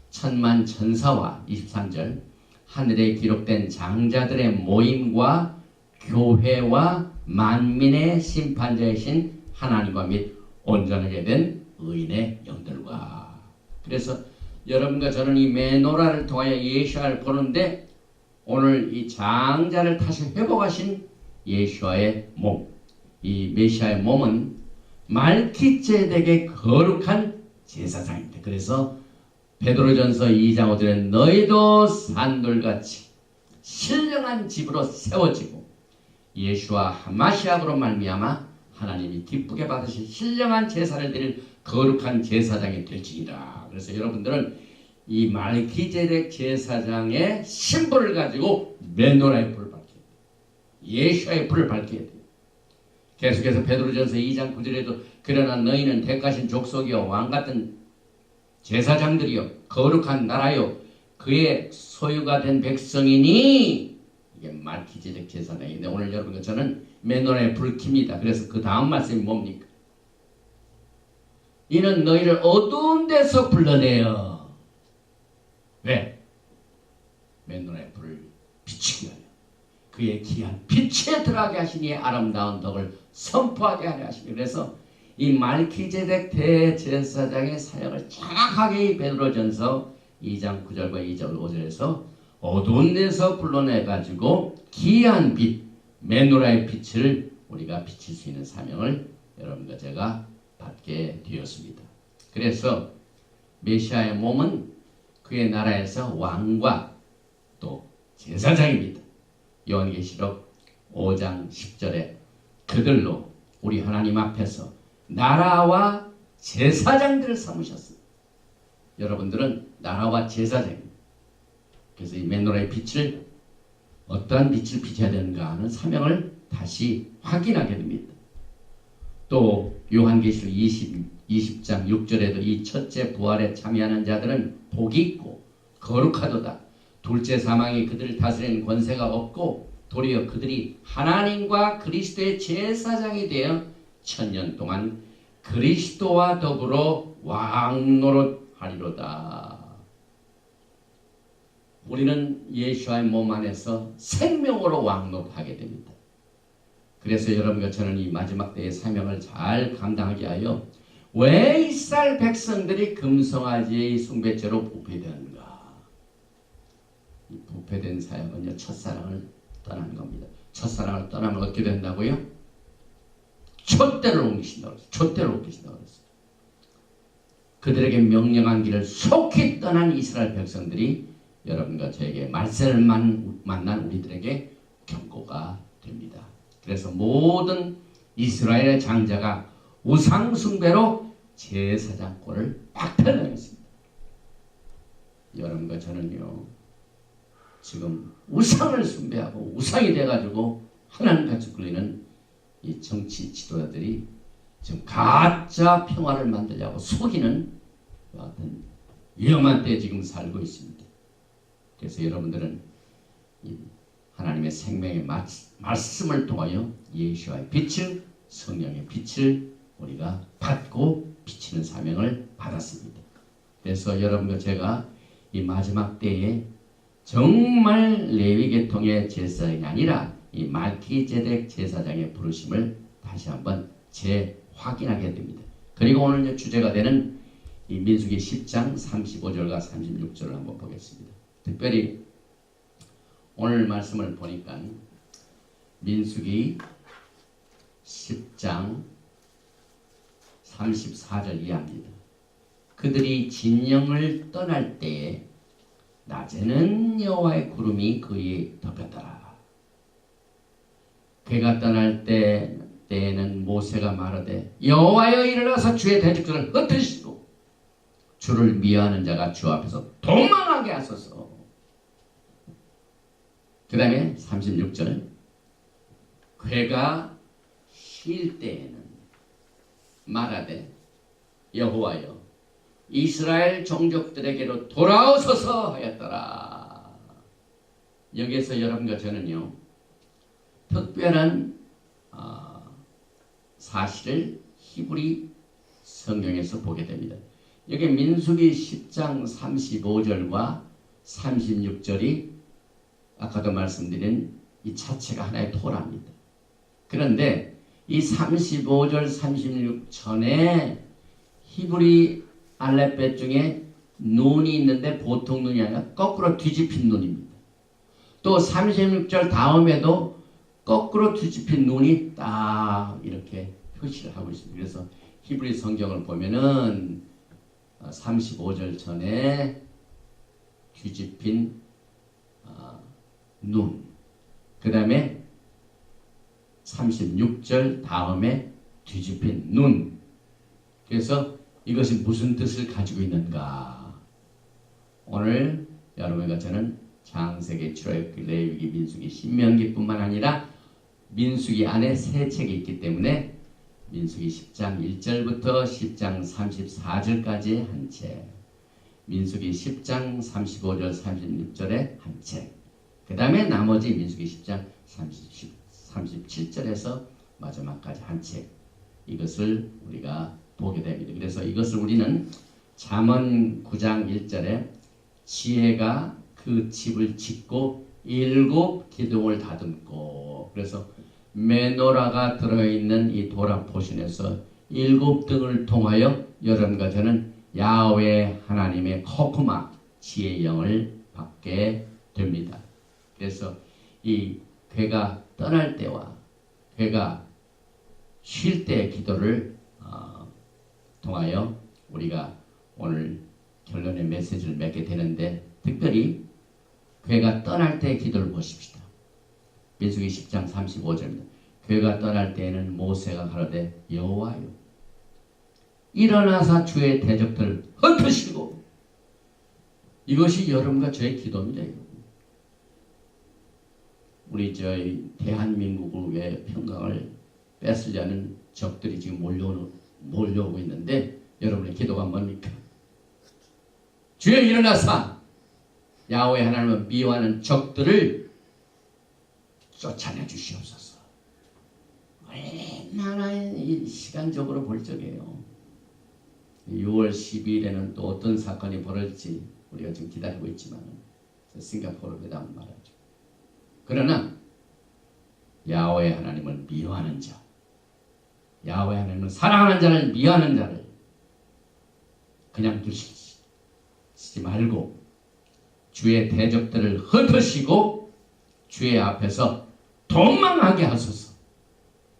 천만 천사와 23절 하늘에 기록된 장자들의 모임과 교회와 만민의 심판자이신 하나님과 및 온전하게 된 의인의 영들과. 그래서 여러분과 저는 이 메노라를 통하여 예수아를 보는데 오늘 이 장자를 다시 회복하신 예수아의 몸, 이 메시아의 몸은 말키제덱의 거룩한 제사장입니다. 그래서 베드로전서 2장 5절에 너희도 산돌같이 신령한 집으로 세워지고 예수와 하마시아로 말미암아 하나님이 기쁘게 받으신 신령한 제사를 드릴 거룩한 제사장이 될지니라. 그래서 여러분들은 이 말기제덱 제사장의 심볼을 가지고 메노라의 불을 밝혀야 돼요. 예수의 불을 밝혀야 돼요. 계속해서 베드로전서 2장 9절에도 그러나 너희는 택하신 족속이요 왕같은 제사장들이요 거룩한 나라요 그의 소유가 된 백성이니. 이게 말기제덱 제사장인데 오늘 여러분과 저는 메노라의 불을 킵니다. 그래서 그 다음 말씀이 뭡니까? 이는 너희를 어두운 데서 불러내어. 왜? 메노라의 불을 비추게 하려 그의 귀한 빛에 들어가게 하시니 아름다운 덕을 선포하게 하려 하시니. 그래서 이 말기제덱 대제사장의 사역을 정확하게 베드로전서 2장 9절과 2절 5절에서 어두운 데서 불러내가지고 귀한 빛 메노라의 빛을 우리가 비칠 수 있는 사명을 여러분과 제가 받게 되었습니다. 그래서 메시아의 몸은 그의 나라에서 왕과 또 제사장입니다. 요한계시록 5장 10절에 그들로 우리 하나님 앞에서 나라와 제사장들을 삼으셨습니다. 여러분들은 나라와 제사장입니다. 그래서 이 메노라의 빛을 어떠한 빛을 비춰야 되는가 하는 사명을 다시 확인하게 됩니다. 또 요한계시록 20장 6절에도 이 첫째 부활에 참여하는 자들은 복이 있고 거룩하도다. 둘째 사망이 그들을 다스리는 권세가 없고 도리어 그들이 하나님과 그리스도의 제사장이 되어 1000년 동안 그리스도와 더불어 왕노릇하리로다. 우리는 예수와의 몸 안에서 생명으로 왕노릇하게 됩니다. 그래서 여러분과 저는 이 마지막 때의 사명을 잘 감당하게 하여 왜 이스라엘 백성들이 금송아지의 숭배죄로 부패되는가? 이 부패된 사역은요, 첫사랑을 떠나는 겁니다. 첫사랑을 떠나면 어떻게 된다고요? 촛대를 옮기신다고 했어요. 촛대를 옮기신다고 했어요. 그들에게 명령한 길을 속히 떠난 이스라엘 백성들이 여러분과 저에게 말세를 만난 우리들에게 경고가 됩니다. 그래서 모든 이스라엘의 장자가 우상 숭배로 제사장권을 박탈당했습니다. 여러분과 저는요, 지금 우상을 숭배하고 우상이 돼가지고 하나님같이 굴리는 이 정치 지도자들이 지금 가짜 평화를 만들려고 속이는 어떤 위험한 때에 지금 살고 있습니다. 그래서 여러분들은 이 하나님의 생명의 말씀을 통하여 예수와의 빛을, 성령의 빛을 우리가 받고 비치는 사명을 받았습니다. 그래서 여러분과 제가 이 마지막 때에 정말 레위 계통의 제사장이 아니라 이 말키제덱 제사장의 부르심을 다시 한번 재확인하게 됩니다. 그리고 오늘 주제가 되는 이 민수기 10장 35절과 36절을 한번 보겠습니다. 특별히 오늘 말씀을 보니까 민수기 10장 34절 이하입니다. 그들이 진영을 떠날 때에 낮에는 여호와의 구름이 그에 덮였더라. 그가 떠날 때에는 모세가 말하되 여호와여 일어나서 주의 대적들을 흩으시고 주를 미워하는 자가 주 앞에서 도망하게 하소서. 그 다음에 36절 그가 쉴 때에는 말하되 여호와여 이스라엘 종족들에게로 돌아오소서 하였더라. 여기에서 여러분과 저는요 특별한 사실을 히브리 성경에서 보게 됩니다. 여기 민수기 10장 35절과 36절이 아까도 말씀드린 이 자체가 하나의 토라입니다. 그런데 이 35절 36 전에 히브리 알렙벳 중에 눈이 있는데 보통 눈이 아니라 거꾸로 뒤집힌 눈입니다. 또 36절 다음에도 거꾸로 뒤집힌 눈이 딱 이렇게 표시를 하고 있습니다. 그래서 히브리 성경을 보면은 35절 전에 뒤집힌 눈, 그 다음에 36절 다음에 뒤집힌 눈. 그래서 이것이 무슨 뜻을 가지고 있는가? 오늘 여러분과 저는 창세기, 출애굽기, 레위기, 민수기, 신명기뿐만 아니라 민수기 안에 세 책이 있기 때문에 민수기 10장 1절부터 10장 34절까지 한 책, 민수기 10장 35절 36절에 한 책, 그 다음에 나머지 민수기 10장 37절에서 마지막까지 한 책, 이것을 우리가 보게 됩니다. 그래서 이것을 우리는 잠언 9장 1절에 지혜가 그 집을 짓고 7 기둥을 다듬고, 그래서 메노라가 들어있는 이 도라 포션에서 7 등을 통하여 여러분과 저는 야훼 하나님의 코크마 지혜의 영을 받게 됩니다. 그래서 이 괴가 떠날 때와 괴가 쉴 때의 기도를 통하여 우리가 오늘 결론의 메시지를 맺게 되는데, 특별히 괴가 떠날 때의 기도를 보십시다. 민수기 10장 35절입니다. 괴가 떠날 때에는 모세가 가로되 여호와여 일어나사 주의 대적들을 흩으시고. 이것이 여러분과 저의 기도입니다. 우리 저희 대한민국의 평강을 뺏으려는 적들이 지금 몰려오고 있는데 여러분의 기도가 뭡니까? 주여 일어나사 야훼 하나님을 미워하는 적들을 쫓아내 주시옵소서. 얼마나 시간적으로 볼 적이에요. 6월 12일에는 또 어떤 사건이 벌어질지 우리가 지금 기다리고 있지만 싱가포르 회담 말하죠. 그러나 야훼 하나님을 미워하는 자, 야훼 하나님을 사랑하는 자를 미워하는 자를 그냥 두시지 말고 주의 대적들을 흩으시고 주의 앞에서 도망하게 하소서.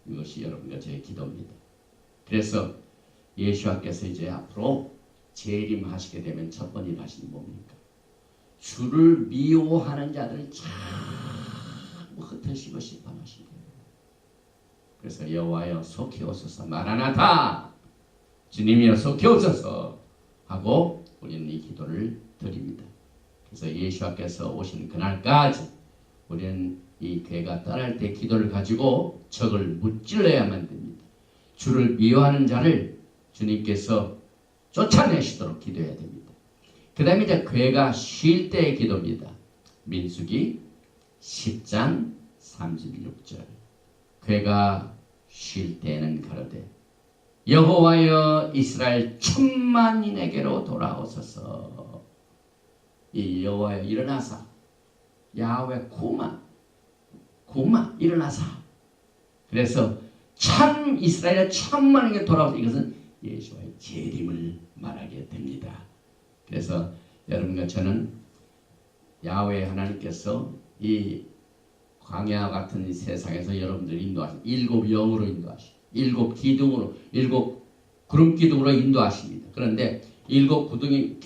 이것이 여러분과 저의 기도입니다. 그래서 예수님께서 이제 앞으로 재림하시게 되면 첫 번째 일 하시는 뭡니까? 주를 미워하는 자들을 자꾸 흩으시고 심판하시게 됩니다. 그래서 여호와여 속히 오소서, 마라나타, 주님이여 속히 오소서 하고 우리는 이 기도를 드립니다. 그래서 예수님께서 오신 그날까지 우리는 이 괴가 떠날 때 기도를 가지고 적을 무찔러야만 됩니다. 주를 미워하는 자를 주님께서 쫓아내시도록 기도해야 됩니다. 그 다음에 이제 괴가 쉴 때의 기도입니다. 민수기 10장 36절. 괴가 쉴 때는 가로되 여호와여 이스라엘 천만인에게로 돌아오소서. 이 여호와여 일어나사 야훼 구마 일어나사. 그래서 참 이스라엘의 천만에게 돌아오서 이것은 예수와의 재림을 말하게 됩니다. 그래서 여러분과 저는 야훼 하나님께서 이 광야 같은 이 세상에서 여러분들을 인도하신 일곱 영으로 인도하시고 일곱 기둥으로 일곱 구름 기둥으로 인도하십니다. 그런데 일곱 구름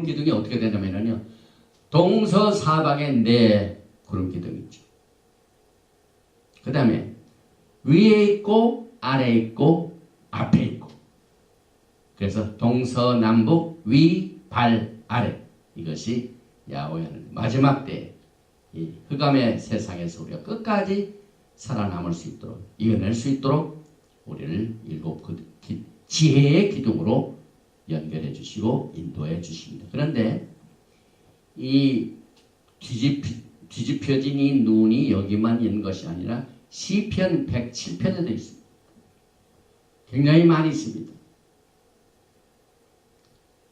기둥이 어떻게 되냐면요, 동서사방에 네 구름 기둥이 있죠. 그 다음에 위에 있고 아래에 있고 앞에 있고, 그래서 동서남북 위, 발, 아래, 이것이 야훼하는 마지막 때 이 흑암의 세상에서 우리가 끝까지 살아남을 수 있도록, 이겨낼 수 있도록 우리를 일곱 지혜의 기둥으로 연결해 주시고 인도해 주십니다. 그런데 이 뒤집혀진 이 눈이 여기만 있는 것이 아니라 시편 107편에도 있습니다. 굉장히 많이 있습니다.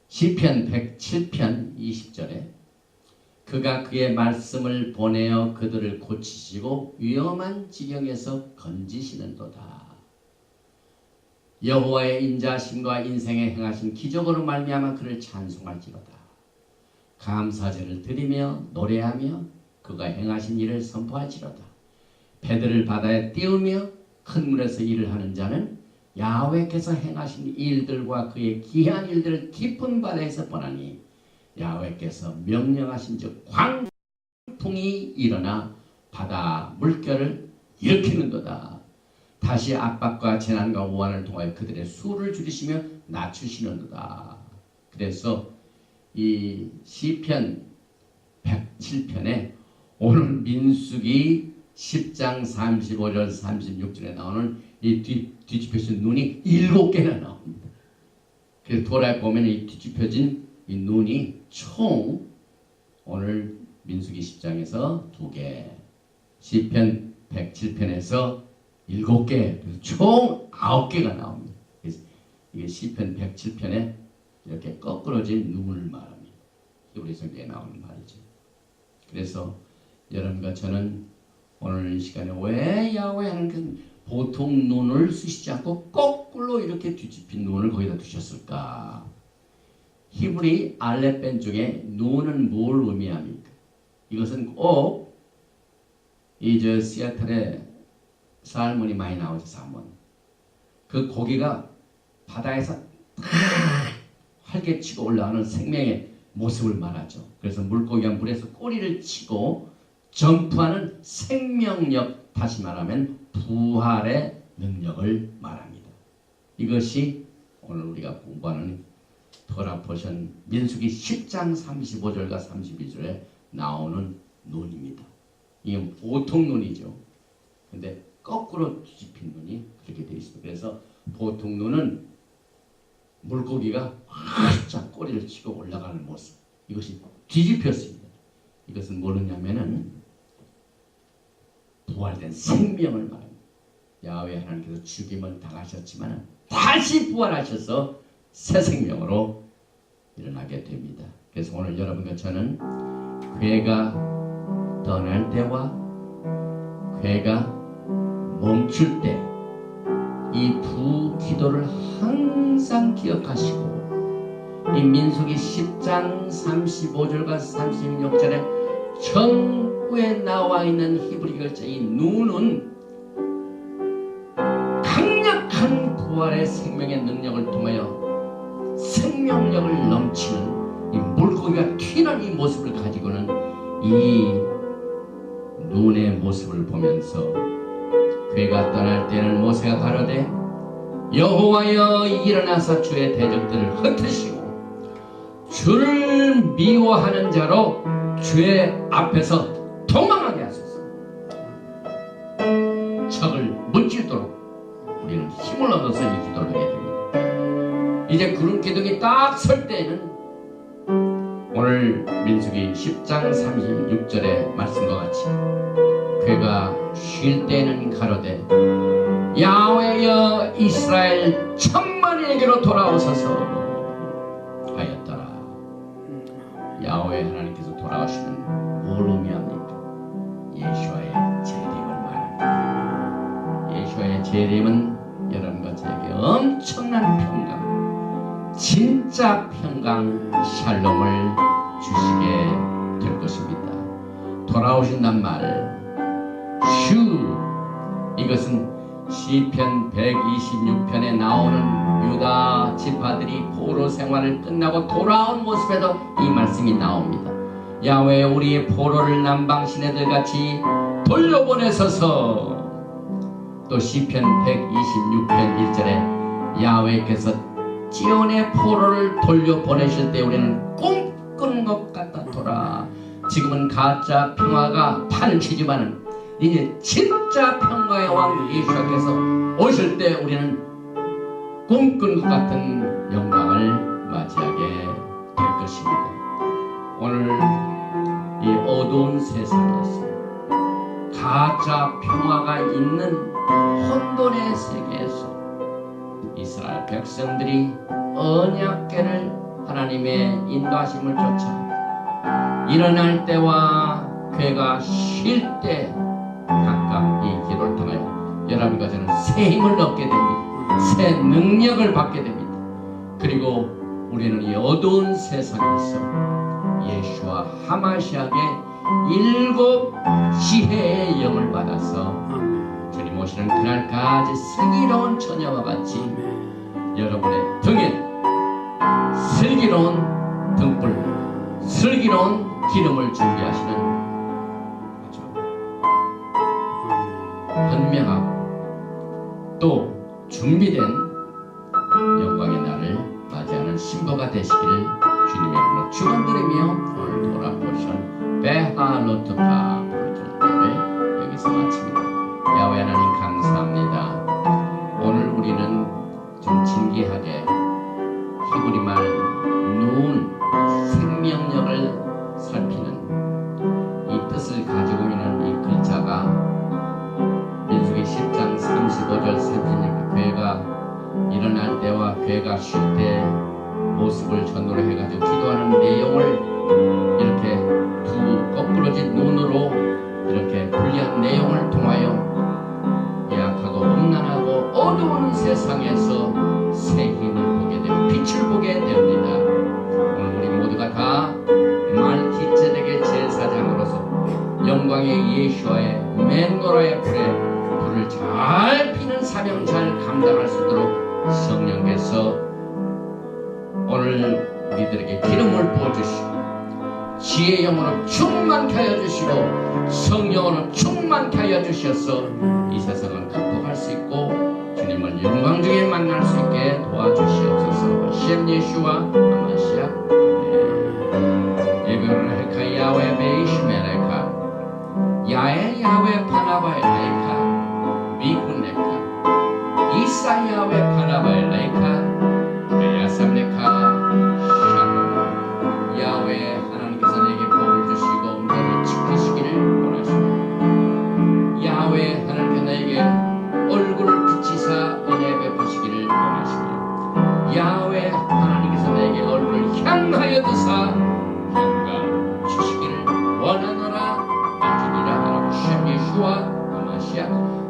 시편 107편 20절에 그가 그의 말씀을 보내어 그들을 고치시고 위험한 지경에서 건지시는도다. 여호와의 인자심과 인생에 행하신 기적으로 말미암아 그를 찬송할지로다. 감사제를 드리며 노래하며 그가 행하신 일을 선포할지로다. 배들을 바다에 띄우며 큰 물에서 일을 하는 자는 야훼께서 행하신 일들과 그의 기한 일들을 깊은 바다에서 보나니 야훼께서 명령하신 즉 광풍이 일어나 바다 물결을 일으키는도다. 다시 압박과 재난과 우환을 통하여 그들의 수를 줄이시며 낮추시는도다. 그래서 이 시편 107편에 오늘 민수기 10장 35절 36절에 나오는 이 뒤집혀진 눈이 7개나 나옵니다. 그래서 돌아보면 이 뒤집혀진 이 눈이 총 오늘 민수기 10장에서 2개, 시편 107편에서 7개, 그래서 총 9개가 나옵니다. 그래서 이게 시편 107편에 이렇게 거꾸러진 눈을 말합니다. 히브리 성경에 나오는 말이죠. 그래서 여러분과 저는 오늘 이 시간에 왜 야훼 하나님께서 보통 눈을 쓰시지 않고 거꾸로 이렇게 뒤집힌 눈을 거기다 두셨을까? 히브리 알렙벤 중에 눈은 뭘 의미합니까? 이것은 꼭 이 시애틀에 살몬이 많이 나오죠. 살몬. 그 고기가 바다에서 활개치고 올라가는 생명의 모습을 말하죠. 그래서 물고기가 물에서 꼬리를 치고 점프하는 생명력, 다시 말하면 부활의 능력을 말합니다. 이것이 오늘 우리가 공부하는 토라 포션 민수기 10장 35절과 32절에 나오는 눈입니다. 이게 보통 눈이죠. 근데 거꾸로 뒤집힌 눈이 그렇게 되어 있습니다. 그래서 보통 눈은 물고기가 활짝 꼬리를 치고 올라가는 모습, 이것이 뒤집혔습니다. 이것은 뭐냐면은 부활된 생명을 말합니다. 야훼 하나님께서 죽임을 당하셨지만 다시 부활하셔서 새 생명으로 일어나게 됩니다. 그래서 오늘 여러분과 저는 괴가 떠날 때와 괴가 멈출 때 이 두 기도를 항상 기억하시고, 이 민수기 10장 35절과 36절에 전후에 나와 있는 히브리 글자 이 눈은 강력한 부활의 생명의 능력을 통하여 생명력을 넘치는 이 물고기가 튀는 이 모습을 가지고는 이 눈의 모습을 보면서 괴가 떠날 때는 모세가 가로되 여호와여 일어나사 주의 대적들을 흩으시고 주를 미워하는 자로 주의 앞에서 도망하게 하소서. 적을 무찌도록 우리는 힘을 얻어서 이 기도를 하게 됩니다. 이제 구름 기둥이 딱 설 때에는 오늘 민수기 10장 36절의 말씀과 같이 괴가 쉴 때는 가로되 야훼여 이스라엘 천만에게로 돌아오소서 하였더라. 야훼 하나님께서 돌아오시는 재림은 여러분과 저에게 엄청난 평강, 진짜 평강 샬롬을 주시게 될 것입니다. 돌아오신단 말, 이것은 시편 126편에 나오는 유다 지파들이 포로 생활을 끝나고 돌아온 모습에도 이 말씀이 나옵니다. 야훼 우리의 포로를 남방 시내들 같이 돌려보내소서. 또 시편 126편 1절에 야훼께서 찌온의 포로를 돌려보내실 때 우리는 꿈꾸는 것 같았더라. 지금은 가짜 평화가 판을 치지만은 이제 진짜 평화의 왕 예수께서 오실 때 우리는 꿈꾼 것 같은 영광을 맞이하게 될 것입니다. 오늘 이 어두운 세상에서 가짜 평화가 있는 혼돈의 세계에서 이스라엘 백성들이 언약궤를 하나님의 인도하심을 쫓아 일어날 때와 궤가 쉴 때 각각 이 기도를 통하여 여러분과 저는 새 힘을 얻게 됩니다. 새 능력을 받게 됩니다. 그리고 우리는 이 어두운 세상에서 예수와 하마시아에게 7 지혜의 영을 받아서 주님 오시는 그날까지 슬기로운 처녀와 같이 여러분의 등에 슬기로운 등불, 슬기로운 기름을 준비하시는 현명하고 또 준비된 영광의 날을 맞이하는 신부가 되시기를 주님의 이름으로 축원드리며 오늘 돌아보신 베하로트파 부르짖을 때를 여기서 마칩니다. 야훼 하나님 감사합니다. 오늘 우리는 좀 진기하게 히브리 말 누운 생명력을 살피는 이 뜻을 가지고 있는 이 글자가 민수기 10장 35절 살피는 궤가 일어날 때와 궤가 쉴 때 모습을 전후로 해가지고 기도하는 내용을 이렇게 두 거꾸러진 눈으로 이렇게 분리한 내용을 통하여 약하고 음란하고 어두운 세상에서 새 힘을 보게 되고 빛을 보게 됩니다. 오늘 우리 모두가 다 말기ጼ덱의 제사장으로서 영광의 예수와의 맹노라의 불을 잘 피는 사명 잘 감당할 수 있도록 성령께서 오늘 우리들에게 기름을 부어주시고 지혜의 영으로 충만케 하여 주시고 성령으로 충만케 하여 주셔서 이 세상을 극복할 수 있고 주님을 영광 중에 만날 수 있게 도와주시옵소서. 셴 예수와 아마시아 예배를 야훼 베이시메레카 야에 야훼 파나바엘레카 미군레카 이사 야훼 파나바엘레카 베야삼레카 샬롬. 야훼 하나님께서 내게 복을 주시고 너를 지키시기를 원하십니다. 야훼 하나님께서 내게 얼굴을 비치사 은혜 베푸시기를 원하십니다. 야훼 하나님께서 내게 얼굴을 향하여 드사 평강 주시기를 원하노라. 주니라 셴 예수와 아마시아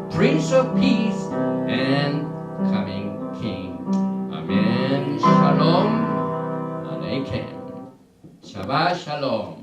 Prince of Peace and Coming King. 아멘. 샬롬 알레이켐. 샤바 샬롬.